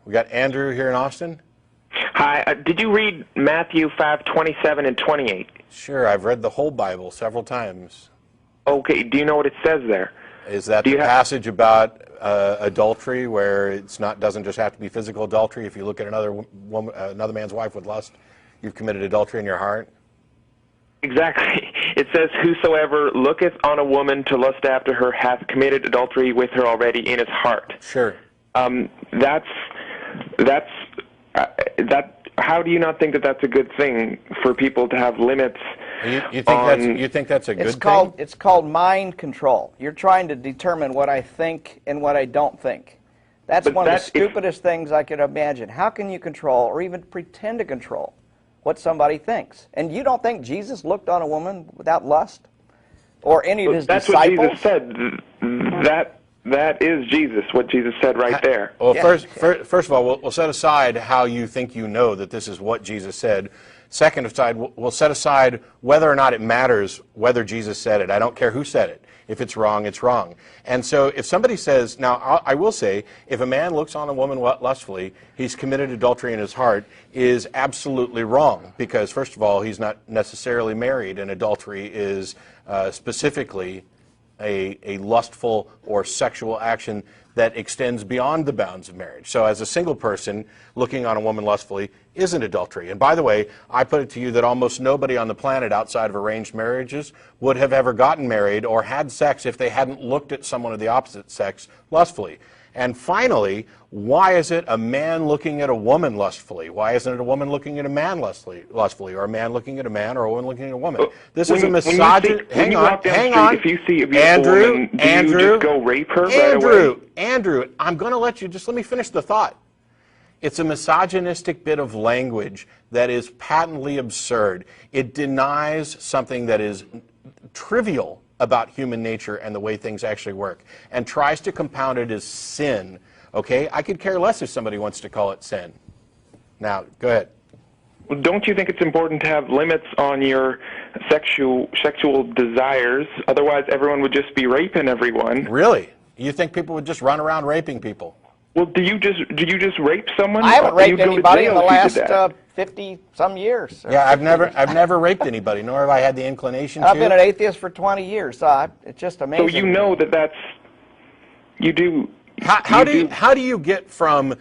We got Andrew here in Austin. Hi. Did you read Matthew 5:27 and 28? Sure, I've read the whole Bible several times. Okay. Do you know what it says there? Is that the passage about adultery, where it's not doesn't just have to be physical adultery? If you look at another woman, another man's wife with lust, you've committed adultery in your heart. Exactly. It says, "Whosoever looketh on a woman to lust after her hath committed adultery with her already in his heart." Sure. How do you not think that that's a good thing for people to have limits? You think that's a good thing? It's called mind control. You're trying to determine what I think and what I don't think. That's one of the stupidest things I could imagine. How can you control or even pretend to control what somebody thinks? And you don't think Jesus looked on a woman without lust? Or any of his disciples? That's what Jesus said. That is Jesus, what Jesus said right there. Well, first of all, we'll set aside how you think you know that this is what Jesus said. Second aside, we'll set aside whether or not it matters whether Jesus said it. I don't care who said it. If it's wrong, it's wrong. And so if somebody says, now I will say, if a man looks on a woman lustfully, he's committed adultery in his heart, is absolutely wrong. Because first of all, he's not necessarily married, and adultery is specifically a lustful or sexual action that extends beyond the bounds of marriage. So as a single person, looking on a woman lustfully isn't adultery. And by the way, I put it to you that almost nobody on the planet outside of arranged marriages would have ever gotten married or had sex if they hadn't looked at someone of the opposite sex lustfully. And finally, why is it a man looking at a woman lustfully? Why isn't it a woman looking at a man lustfully, or a man looking at a man, or a woman looking at a woman? This is a misogynist. Hang on. If you see a beautiful woman, do you just go rape her right away? Andrew, I'm going to let you, just let me finish the thought. It's a misogynistic bit of language that is patently absurd. It denies something that is trivial about human nature and the way things actually work, and tries to compound it as sin. Okay? I could care less if somebody wants to call it sin. Now, go ahead. Well, don't you think it's important to have limits on your sexual desires? Otherwise, everyone would just be raping everyone. Really? You think people would just run around raping people? Well, do you just rape someone? I haven't raped anybody in the last 50-some years. Yeah, I've never raped anybody, nor have I had the inclination to. I've been an atheist for 20 years, so it's just amazing. So you know that's you do. How do you get from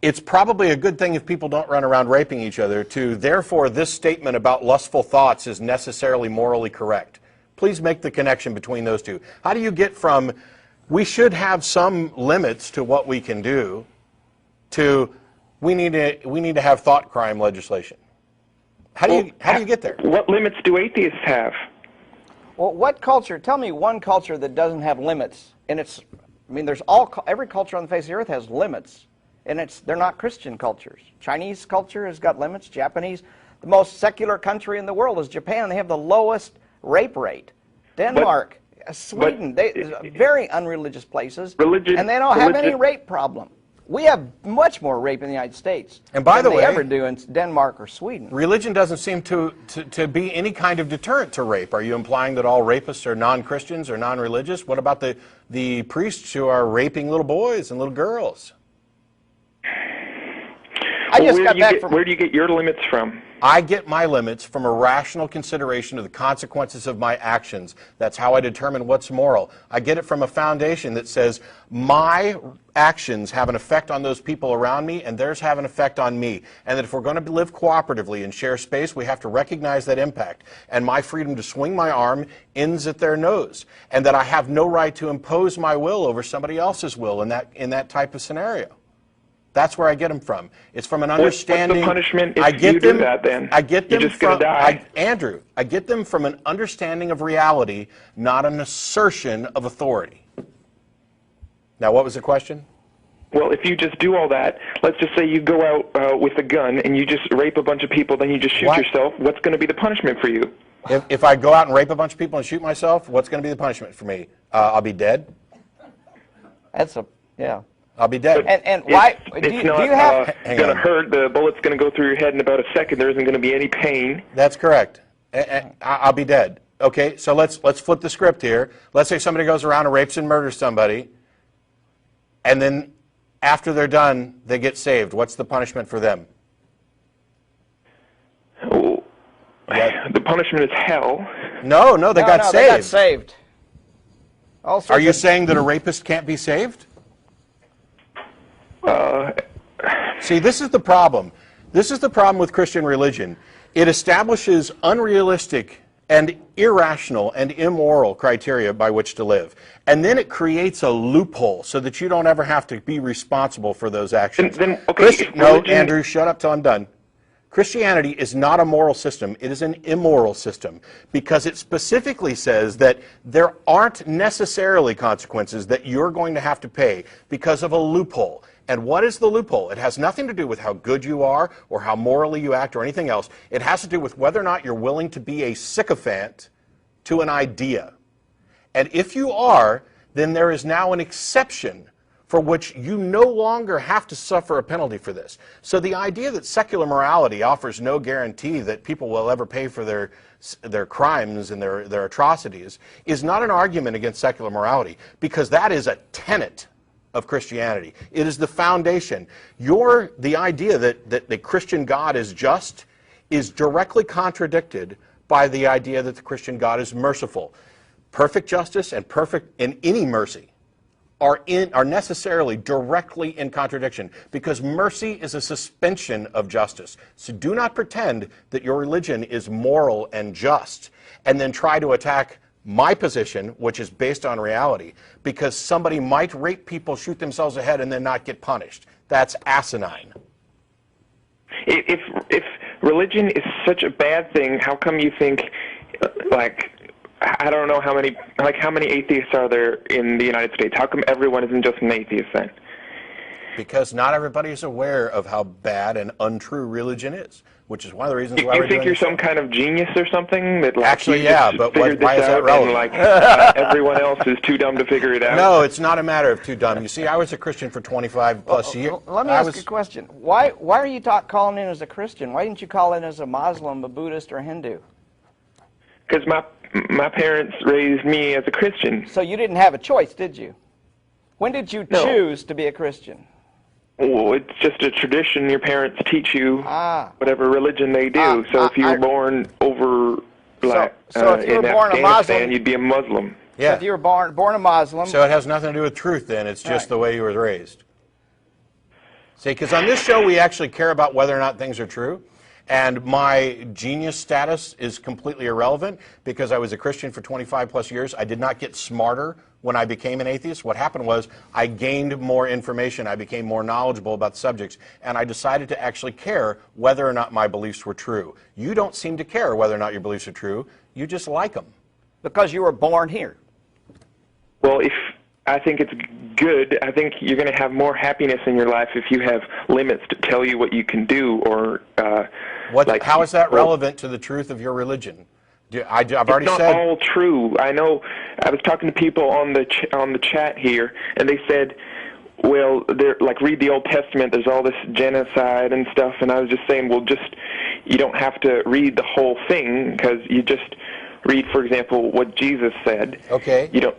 it's probably a good thing if people don't run around raping each other to therefore this statement about lustful thoughts is necessarily morally correct? Please make the connection between those two. How do you get from we should have some limits to what we can do to we need to have thought crime legislation? How do you get there? What limits do atheists have? Well, what culture? Tell me one culture that doesn't have limits. And there's every culture on the face of the earth has limits, and they're not Christian cultures. Chinese culture has got limits. Japanese, the most secular country in the world is Japan. They have the lowest rape rate. Denmark. Sweden, very unreligious places, and they don't have any rape problem. We have much more rape in the United States than they ever do in Denmark or Sweden. Religion doesn't seem to be any kind of deterrent to rape. Are you implying that all rapists are non-Christians or non-religious? What about the priests who are raping little boys and little girls? Where do you get your limits from? I get my limits from a rational consideration of the consequences of my actions. That's how I determine what's moral. I get it from a foundation that says my actions have an effect on those people around me, and theirs have an effect on me. And that if we're going to live cooperatively and share space, we have to recognize that impact. And my freedom to swing my arm ends at their nose. And that I have no right to impose my will over somebody else's will in that type of scenario. That's where I get them from. It's from an understanding. What's the punishment if you do that then? I get them You're just going to die. Andrew, I get them from an understanding of reality, not an assertion of authority. Now, what was the question? Well, if you just do all that, let's just say you go out with a gun and you just rape a bunch of people, then you just shoot yourself, what's going to be the punishment for you? If I go out and rape a bunch of people and shoot myself, what's going to be the punishment for me? I'll be dead. Yeah. I'll be dead. And why? It's not going to hurt. The bullet's going to go through your head in about a second. There isn't going to be any pain. That's correct. I'll be dead. Okay, so let's flip the script here. Let's say somebody goes around and rapes and murders somebody, and then After they're done, they get saved. What's the punishment for them? Oh, the punishment is hell. No, they got saved. They got saved. Are you saying that a rapist can't be saved? See, this is the problem. This is the problem with Christian religion. It establishes unrealistic and irrational and immoral criteria by which to live. And then it creates a loophole so that you don't ever have to be responsible for those actions. No, Andrew, shut up till I'm done. Christianity is not a moral system. It is an immoral system because it specifically says that there aren't necessarily consequences that you're going to have to pay because of a loophole. And what is the loophole? It has nothing to do with how good you are or how morally you act or anything else. It has to do with whether or not you're willing to be a sycophant to an idea. And if you are, then there is now an exception for which you no longer have to suffer a penalty for this. So the idea that secular morality offers no guarantee that people will ever pay for their crimes and their atrocities is not an argument against secular morality, because that is a tenet of Christianity. It is the foundation. The idea that the Christian God is just is directly contradicted by the idea that the Christian God is merciful. Perfect justice and any mercy are necessarily directly in contradiction, because mercy is a suspension of justice. So do not pretend that your religion is moral and just and then try to attack my position, which is based on reality, because somebody might rape people, shoot themselves ahead, and then not get punished. That's asinine. If religion is such a bad thing, how come you think, I don't know how many atheists are there in the United States? How come everyone isn't just an atheist then? Because not everybody is aware of how bad and untrue religion is, which is one of the reasons why you we're think doing you're this. some kind of genius or something? That Actually, yeah, but why is that relevant? And everyone else is too dumb to figure it out? No, it's not a matter of too dumb. You see, I was a Christian for 25 plus years. Let me ask you a question. Why are you calling in as a Christian? Why didn't you call in as a Muslim, a Buddhist, or a Hindu? Because my parents raised me as a Christian. So you didn't have a choice, did you? When did you choose to be a Christian? Well, it's just a tradition. Your parents teach you whatever religion they do. So if you were born over so if you were born a Muslim, you'd be a Muslim. Yeah. So if you were born a Muslim. So it has nothing to do with truth then. It's just the way you were raised. See, because on this show we actually care about whether or not things are true. And my genius status is completely irrelevant because I was a Christian for 25 plus years. I did not get smarter when I became an atheist. What happened was I gained more information. I became more knowledgeable about the subjects. And I decided to actually care whether or not my beliefs were true. You don't seem to care whether or not your beliefs are true. You just like them. Because you were born here. Well, I think it's good. I think you're going to have more happiness in your life if you have limits to tell you what you can do, or how is that relevant to the truth of your religion? I've already said. It's not all true. I know. I was talking to people on the chat here, and they said, well, they're read the Old Testament. There's all this genocide and stuff, and I was just saying, well, you don't have to read the whole thing, because you just read, for example, what Jesus said. Okay. You don't.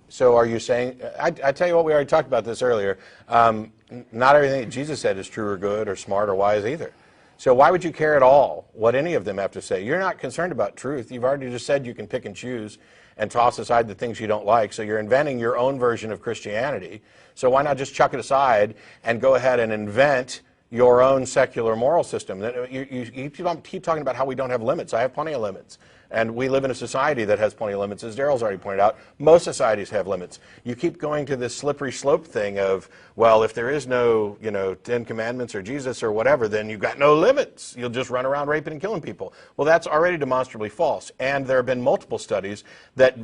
So are you saying, I tell you what, we already talked about this earlier, not everything that Jesus said is true or good or smart or wise either. So why would you care at all what any of them have to say? You're not concerned about truth. You've already just said you can pick and choose and toss aside the things you don't like. So you're inventing your own version of Christianity. So why not just chuck it aside and go ahead and invent your own secular moral system? You keep talking about how we don't have limits. I have plenty of limits. And we live in a society that has plenty of limits. As Darrel's already pointed out, most societies have limits. You keep going to this slippery slope thing of, well, if there is no, 10 Commandments or Jesus or whatever, then you've got no limits. You'll just run around raping and killing people. Well, that's already demonstrably false. And there have been multiple studies that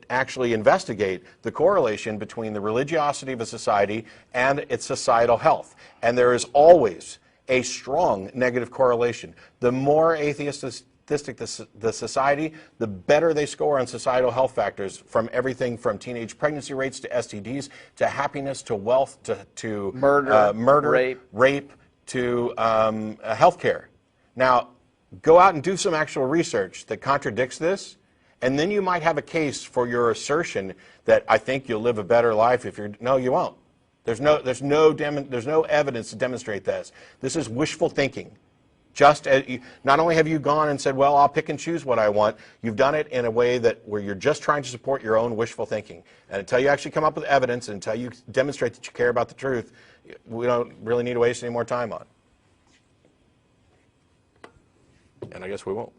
actually investigate the correlation between the religiosity of a society and its societal health. And there is always a strong negative correlation. The more atheistic the society, the better they score on societal health factors, from everything from teenage pregnancy rates to STDs to happiness to wealth to murder, rape to healthcare. Now, go out and do some actual research that contradicts this, and then you might have a case for your assertion that I think you'll live a better life if you're. No, you won't. There's no evidence to demonstrate this. This is wishful thinking. Just as not only have you gone and said, well, I'll pick and choose what I want, you've done it in a way where you're just trying to support your own wishful thinking. And until you actually come up with evidence, and until you demonstrate that you care about the truth, we don't really need to waste any more time on it. And I guess we won't.